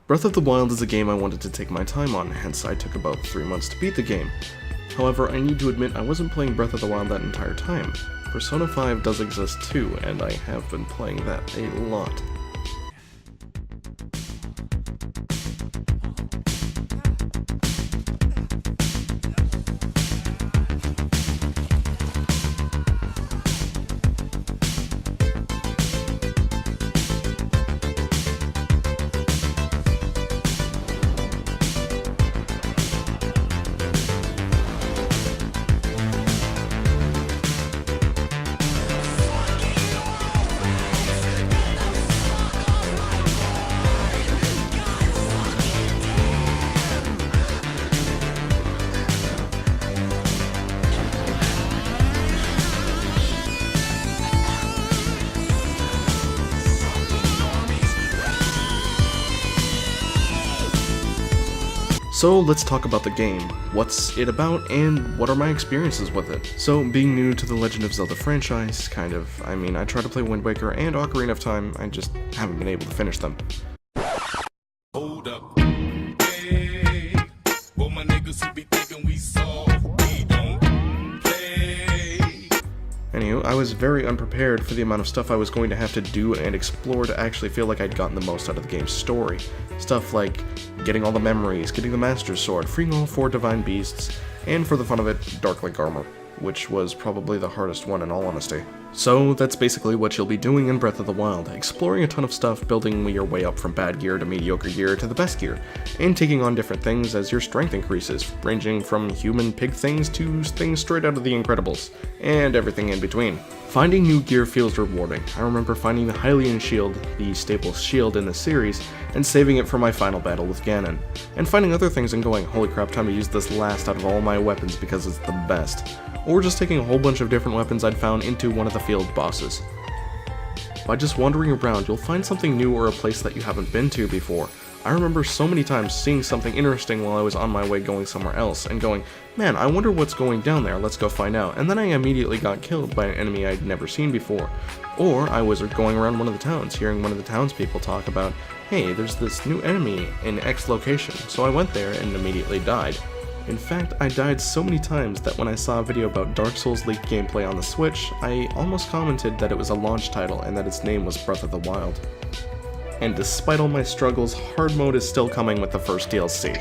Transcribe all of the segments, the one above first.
Breath of the Wild is a game I wanted to take my time on, hence I took about 3 months to beat the game. However, I need to admit I wasn't playing Breath of the Wild that entire time. Persona 5 does exist too, and I have been playing that a lot. So let's talk about the game, what's it about, and what are my experiences with it. So being new to the Legend of Zelda franchise, I tried to play Wind Waker and Ocarina of Time, I just haven't been able to finish them. Hold up. Hey, well, my niggas who be thinking we soft, we don't play. Anywho, I was very unprepared for the amount of stuff I was going to have to do and explore to actually feel like I'd gotten the most out of the game's story. Stuff like getting all the memories, getting the Master Sword, freeing all 4 Divine Beasts, and for the fun of it, Dark Link Armor, which was probably the hardest one in all honesty. So that's basically what you'll be doing in Breath of the Wild, exploring a ton of stuff, building your way up from bad gear to mediocre gear to the best gear, and taking on different things as your strength increases, ranging from human pig things to things straight out of The Incredibles, and everything in between. Finding new gear feels rewarding. I remember finding the Hylian shield, the staple shield in the series, and saving it for my final battle with Ganon, and finding other things and going, holy crap, time to use this last out of all my weapons because it's the best. Or just taking a whole bunch of different weapons I'd found into one of the field bosses. By just wandering around, you'll find something new or a place that you haven't been to before. I remember so many times seeing something interesting while I was on my way going somewhere else, and going, man, I wonder what's going down there, let's go find out, and then I immediately got killed by an enemy I'd never seen before. Or I was going around one of the towns, hearing one of the townspeople talk about, hey, there's this new enemy in X location, so I went there and immediately died. In fact, I died so many times that when I saw a video about Dark Souls leaked gameplay on the Switch, I almost commented that it was a launch title and that its name was Breath of the Wild. And despite all my struggles, hard mode is still coming with the first DLC.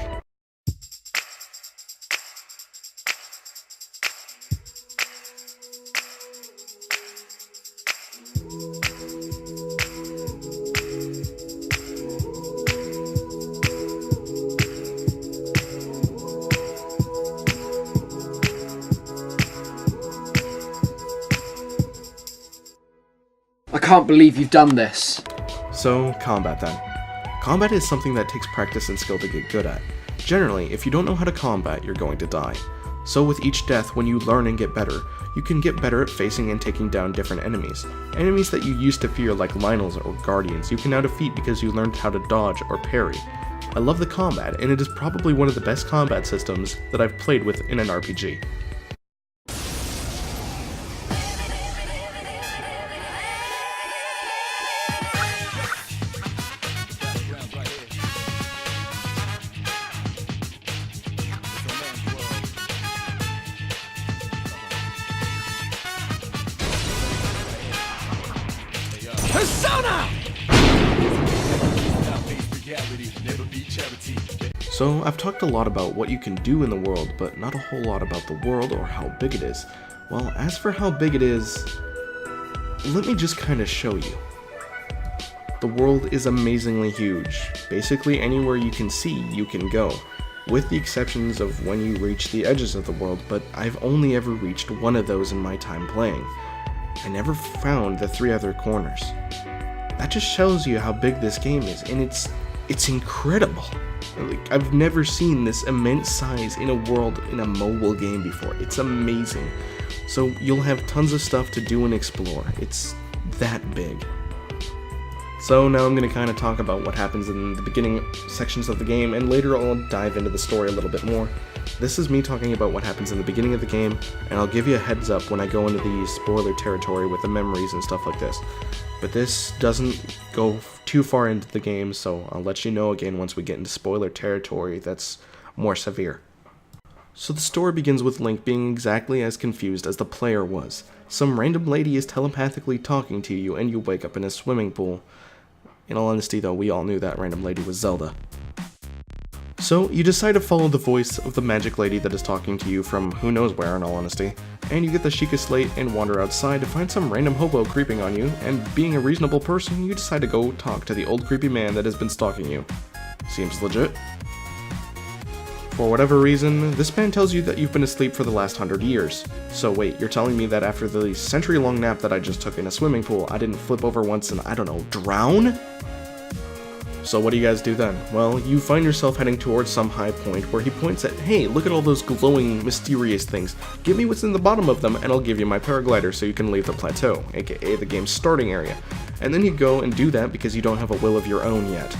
I can't believe you've done this. So, combat then. Combat is something that takes practice and skill to get good at. Generally, if you don't know how to combat, you're going to die. So with each death, when you learn and get better, you can get better at facing and taking down different enemies. Enemies that you used to fear like Lynels or Guardians, you can now defeat because you learned how to dodge or parry. I love the combat, and it is probably one of the best combat systems that I've played with in an RPG. Persona! So, I've talked a lot about what you can do in the world, but not a whole lot about the world or how big it is. Well, as for how big it is, let me just kinda show you. The world is amazingly huge. Basically anywhere you can see, you can go. With the exceptions of when you reach the edges of the world, but I've only ever reached one of those in my time playing. I never found the 3 other corners. That just shows you how big this game is, and it's incredible. Like, I've never seen this immense size in a world in a mobile game before. It's amazing. So you'll have tons of stuff to do and explore. It's that big. So now I'm going to kind of talk about what happens in the beginning sections of the game, and later I'll dive into the story a little bit more. This is me talking about what happens in the beginning of the game, and I'll give you a heads up when I go into the spoiler territory with the memories and stuff like this. But this doesn't go too far into the game, so I'll let you know again once we get into spoiler territory that's more severe. So the story begins with Link being exactly as confused as the player was. Some random lady is telepathically talking to you, and you wake up in a swimming pool. In all honesty though, we all knew that random lady was Zelda. So you decide to follow the voice of the magic lady that is talking to you from who knows where, in all honesty, and you get the Sheikah Slate and wander outside to find some random hobo creeping on you, and being a reasonable person, you decide to go talk to the old creepy man that has been stalking you. Seems legit. For whatever reason, this man tells you that you've been asleep for the last 100 years. So wait, you're telling me that after the century-long nap that I just took in a swimming pool, I didn't flip over once and, I don't know, drown? So what do you guys do then? Well, you find yourself heading towards some high point where he points at, hey, look at all those glowing, mysterious things. Give me what's in the bottom of them and I'll give you my paraglider so you can leave the plateau, aka the game's starting area. And then you go and do that because you don't have a will of your own yet.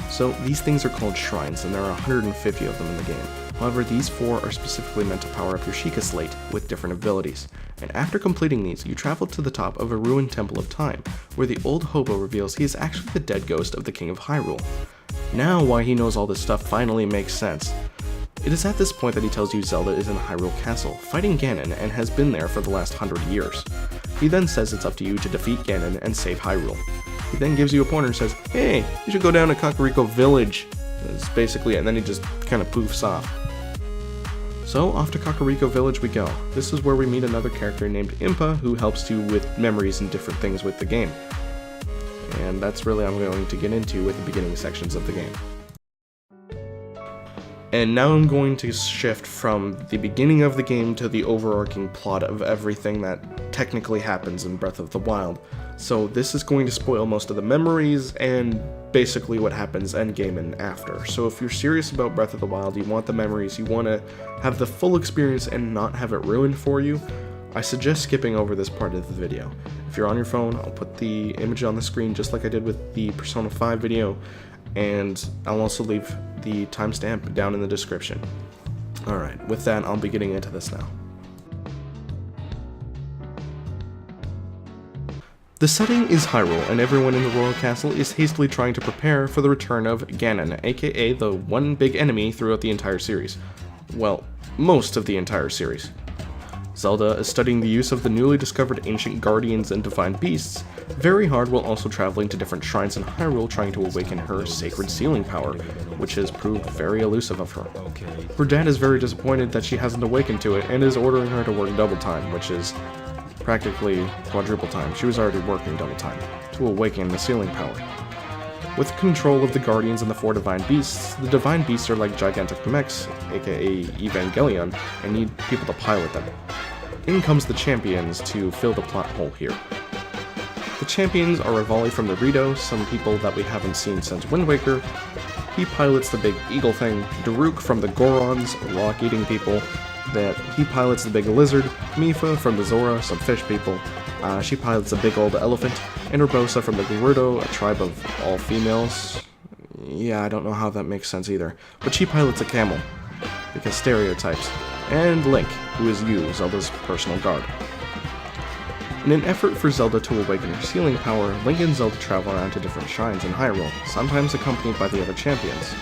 So these things are called shrines, and there are 150 of them in the game. However, these 4 are specifically meant to power up your Sheikah Slate with different abilities. And after completing these, you travel to the top of a ruined Temple of Time, where the old hobo reveals he is actually the dead ghost of the King of Hyrule. Now why he knows all this stuff finally makes sense. It is at this point that he tells you Zelda is in Hyrule Castle, fighting Ganon, and has been there for the last 100 years. He then says it's up to you to defeat Ganon and save Hyrule. He then gives you a pointer and says, hey, you should go down to Kakariko Village. That's basically it, and then he just kind of poofs off. So off to Kakariko Village we go. This is where we meet another character named Impa, who helps you with memories and different things with the game. And that's really what I'm going to get into with the beginning sections of the game. And now I'm going to shift from the beginning of the game to the overarching plot of everything that technically happens in Breath of the Wild. So this is going to spoil most of the memories and basically what happens endgame and after. So if you're serious about Breath of the Wild, you want the memories, you want to have the full experience and not have it ruined for you, I suggest skipping over this part of the video. If you're on your phone, I'll put the image on the screen just like I did with the Persona 5 video, and I'll also leave the timestamp down in the description. Alright, with that, I'll be getting into this now. The setting is Hyrule, and everyone in the Royal Castle is hastily trying to prepare for the return of Ganon, aka the one big enemy throughout the entire series. Well, most of the entire series. Zelda is studying the use of the newly discovered ancient guardians and divine beasts very hard, while also traveling to different shrines in Hyrule trying to awaken her sacred sealing power, which has proved very elusive of her. Her dad is very disappointed that she hasn't awakened to it and is ordering her to work double time, which is practically quadruple time. She was already working double time to awaken the sealing power. With control of the Guardians and the 4 Divine Beasts, the Divine Beasts are like gigantic mechs, aka Evangelion, and need people to pilot them. In comes the Champions to fill the plot hole here. The Champions are Revali from the Rito, some people that we haven't seen since Wind Waker. He pilots the big eagle thing. Daruk from the Gorons, rock-eating people. That he pilots the big lizard. Mipha from the Zora, some fish people. She pilots a big old elephant. And Urbosa from the Gerudo, a tribe of all females. Yeah, I don't know how that makes sense either. But she pilots a camel, because stereotypes. And Link, who is you, Zelda's personal guard. In an effort for Zelda to awaken her sealing power, Link and Zelda travel around to different shrines in Hyrule, sometimes accompanied by the other champions.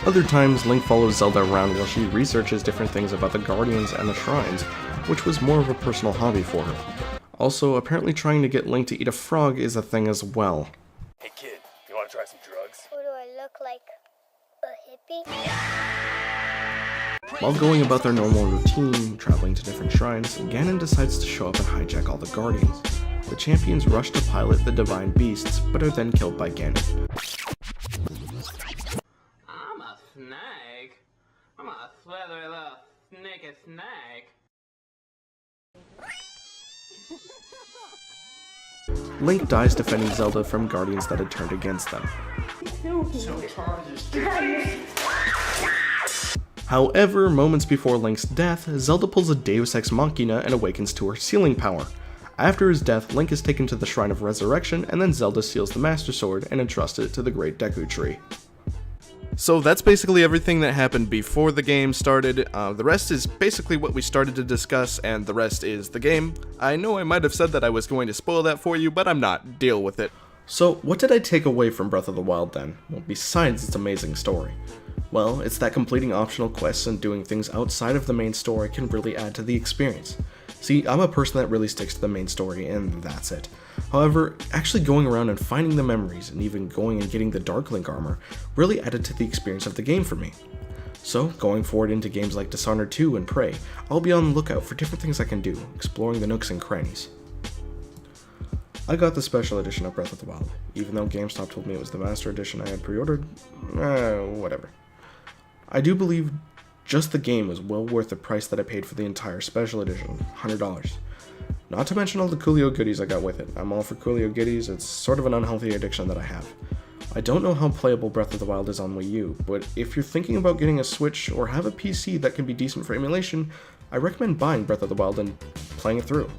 Other times, Link follows Zelda around while she researches different things about the Guardians and the shrines, which was more of a personal hobby for her. Also, apparently trying to get Link to eat a frog is a thing as well. Hey kid, you wanna try some drugs? What do I look like? A hippie? While going about their normal routine, traveling to different shrines, Ganon decides to show up and hijack all the Guardians. The champions rush to pilot the Divine Beasts, but are then killed by Ganon. I'm a snake. I'm a slithery little sneaky snake. Link dies defending Zelda from Guardians that had turned against them. However, moments before Link's death, Zelda pulls a Deus Ex Machina and awakens to her sealing power. After his death, Link is taken to the Shrine of Resurrection, and then Zelda seals the Master Sword and entrusts it to the Great Deku Tree. So that's basically everything that happened before the game started. The rest is basically what we started to discuss, and the rest is the game. I know I might have said that I was going to spoil that for you, but I'm not. Deal with it. So what did I take away from Breath of the Wild then? Well, besides its amazing story. Well, it's that completing optional quests and doing things outside of the main story can really add to the experience. See, I'm a person that really sticks to the main story, and that's it. However, actually going around and finding the memories, and even going and getting the Dark Link armor, really added to the experience of the game for me. So, going forward into games like Dishonored 2 and Prey, I'll be on the lookout for different things I can do, exploring the nooks and crannies. I got the special edition of Breath of the Wild, even though GameStop told me it was the Master Edition I had pre-ordered. Whatever. I do believe just the game was well worth the price that I paid for the entire special edition, $100. Not to mention all the Coolio goodies I got with it. I'm all for Coolio goodies, it's sort of an unhealthy addiction that I have. I don't know how playable Breath of the Wild is on Wii U, but if you're thinking about getting a Switch or have a PC that can be decent for emulation, I recommend buying Breath of the Wild and playing it through.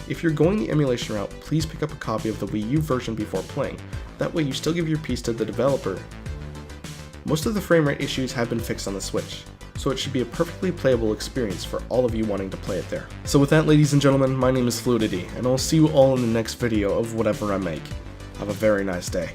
If you're going the emulation route, please pick up a copy of the Wii U version before playing. That way you still give your piece to the developer. Most of the frame rate issues have been fixed on the Switch, so it should be a perfectly playable experience for all of you wanting to play it there. So with that, ladies and gentlemen, my name is Fluidity, and I'll see you all in the next video of whatever I make. Have a very nice day.